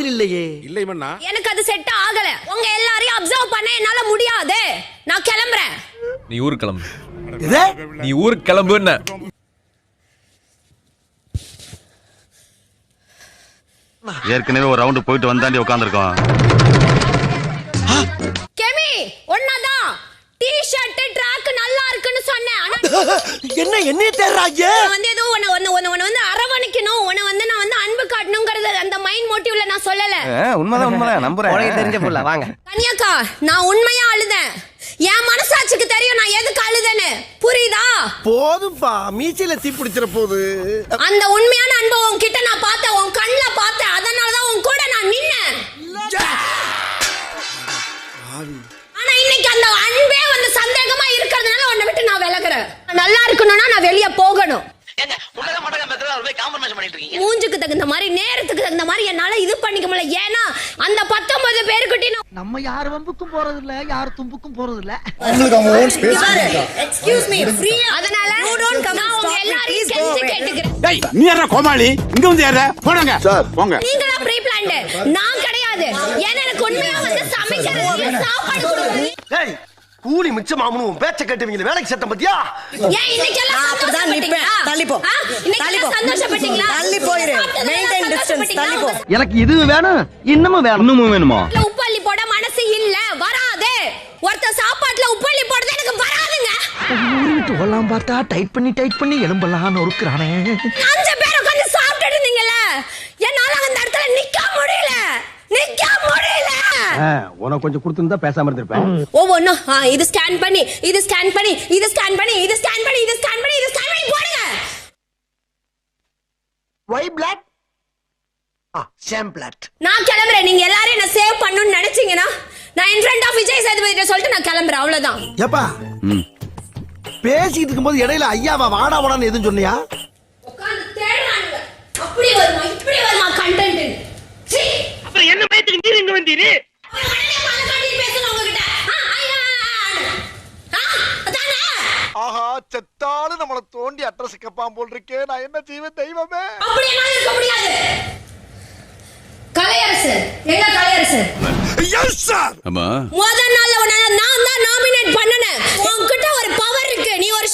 பதில் இல்லையே. இல்லை மன்னா, எனக்கு அது செட் ஆகல. உங்க எல்லாரையும் அப்சர்வ் பண்ண என்னால முடியாது. நான் கிளம்புறேன். நீ ஊருக்கு கிளம்பு. இது நீ ஊருக்கு கிளம்புன்னு. ஏற்கனவே ஒரு ரவுண்ட் போயிட்டு வந்தாண்டி உட்காந்துருக்கோம். கெமி ஒண்ணாதான் டி-ஷர்ட் ட்ராக் நல்லா இருக்குன்னு சொன்னேன். ஆனா என்ன என்னைய தேடுறாங்க? நான் வந்து ஏதோ உன்னை வந்து அரவணைக்கணும், உன்னை வந்து நான் வந்து அன்பு காட்டணுங்கிறது அந்த மைண்ட் மோட்டிவ்ல நான் சொல்லல. உண்மைதான் நம்புறேன். உனக்கு தெரிஞ்ச புள்ள வாங்க. கன்யாக்கா, நான் உண்மையா அழுதேன். என் மனசாட்சிக்கு தெரியும் நான் எதுக்கு அழுதேன்னு. புரியுதா? போதும்பா, மீசையில தீ பிடிச்சிர போது. அந்த உண்மையான அன்பை உன்கிட்ட நான் பார்த்தேன், உன் கண்ணுல பார்த்தேன். அதனாலதான் உன் கூட நான் நின்னேன். ஆனா இன்னைக்கு அந்த அன்பே வந்து சந்தேகமா இருக்கிறதுனால உன்னை விட்டு நான் விலகுறேன். நல்லா இருக்கணும்னா நான் வெளிய போகணும். மூஞ்சுக்கு தகுந்த மாதிரி, நேரத்துக்கு தகுந்த மாதிரி என்னால இது பண்ணிக்க முடியல. ஏன்னா அந்த 19 பேருக்கிட்டையும் நம்ம யார் வம்புக்கும் போறது இல்ல, யார் தும்புக்கும் போறது இல்ல. எக்ஸ்கியூஸ் மீ ஃப்ரீயா. அதனால யூ டோன்ட் கம். நான் உங்க எல்லாரையும் கெஞ்சி கேட்டுக்கிறேன். டேய் நீ யாரா கோமாளி? இங்க வந்து யாரா? போடுங்க சார், போங்க. நீங்களா ப்ரீ பிளான்ட், நான் கிடையாது. ஏன்னா எனக்கு உண்மையா வந்து சமைக்கிறது, சாப்பாடு கொடுக்கறது. டேய், கூலி மிச்சமாமனு உன் பேச்ச கேட்டுவீங்க. வேலைக்கு சட்டம் பத்தியா? ஏன் இன்னைக்கு எல்லாம் அப்படிதான் நிப்பேன். தள்ளி போ. தள்ளி போ. சந்தோஷப்பட்டீங்களா? தள்ளி போயிரு. Maintain distance. தள்ளி போ. எனக்கு இது வேணும், இன்னமும் வேணுமா? உப்பள்ளி போட மனசு இல்ல, வராது. ஒருத்த சாப்பாட்டுல உப்பள்ளி போடுறது எனக்கு வராதுங்க. ஊறிட்டு வரலாம் பார்த்தா டைட் பண்ணி எலும்பெல்லாம் நொறுக்குறானே. 5 பேர் உட்கார்ந்து சாப்பிட்டு இருந்தீங்கல்ல, என்னால அந்த இடத்துல நிக்க முடியல. உனக்கு கொஞ்சம் கொடுத்துருந்தா பேசாம இருந்திருப்பேன். ஒவ்வொன்னும் இது ஸ்கேன் பண்ணி, இது ஸ்கேன் பண்ணி, இது ஸ்கேன் பண்ணி, இது ஸ்கேன் பண்ணி, இது ஸ்கேன் பண்ணி, இது ஸ்கேன் பண்ணி போடுங்க. Why black? Same black. நான் கிளம்புறேன். நீங்க எல்லாரும் என்ன சேவ் பண்ணணும்னு நினைச்சீங்கன்னா நான் in front of Vijay Sethupathi சொல்லிட்டு நான் கிளம்புறேன். அவ்வளவுதான். ஏப்பா, பேசிட்டு இருக்கும்போது இடையில ஐயாவா வாடா வாடான்னு எதுவும் சொன்னியா? உட்கார்ந்து தேடுறானுங்க. அப்படி வருமா இப்படி வருமா கண்டென்ட். சீ, அப்புறம் என்ன பயத்துக்கு நீர் இங்க வந்தீரு? உடனே பலகாடி பேசணும் உங்ககிட்ட. அதானே? ஆஹா, செத்தாலும் நம்மள தோண்டி அட்ரஸ் கேட்பான் போல் இருக்கே. நான் என்ன செய்வேன் தெய்வமே? அப்படி என்னால இருக்க முடியாது. கலையரசு, எங்க கலையரசு? Yes sir. ஆமா. முதல் நாள்ல உன்னை நான் தான் நாமினேட் பண்ணனேன். உன்கிட்ட ஒரு பவர் இருக்கு. நீ ஒரு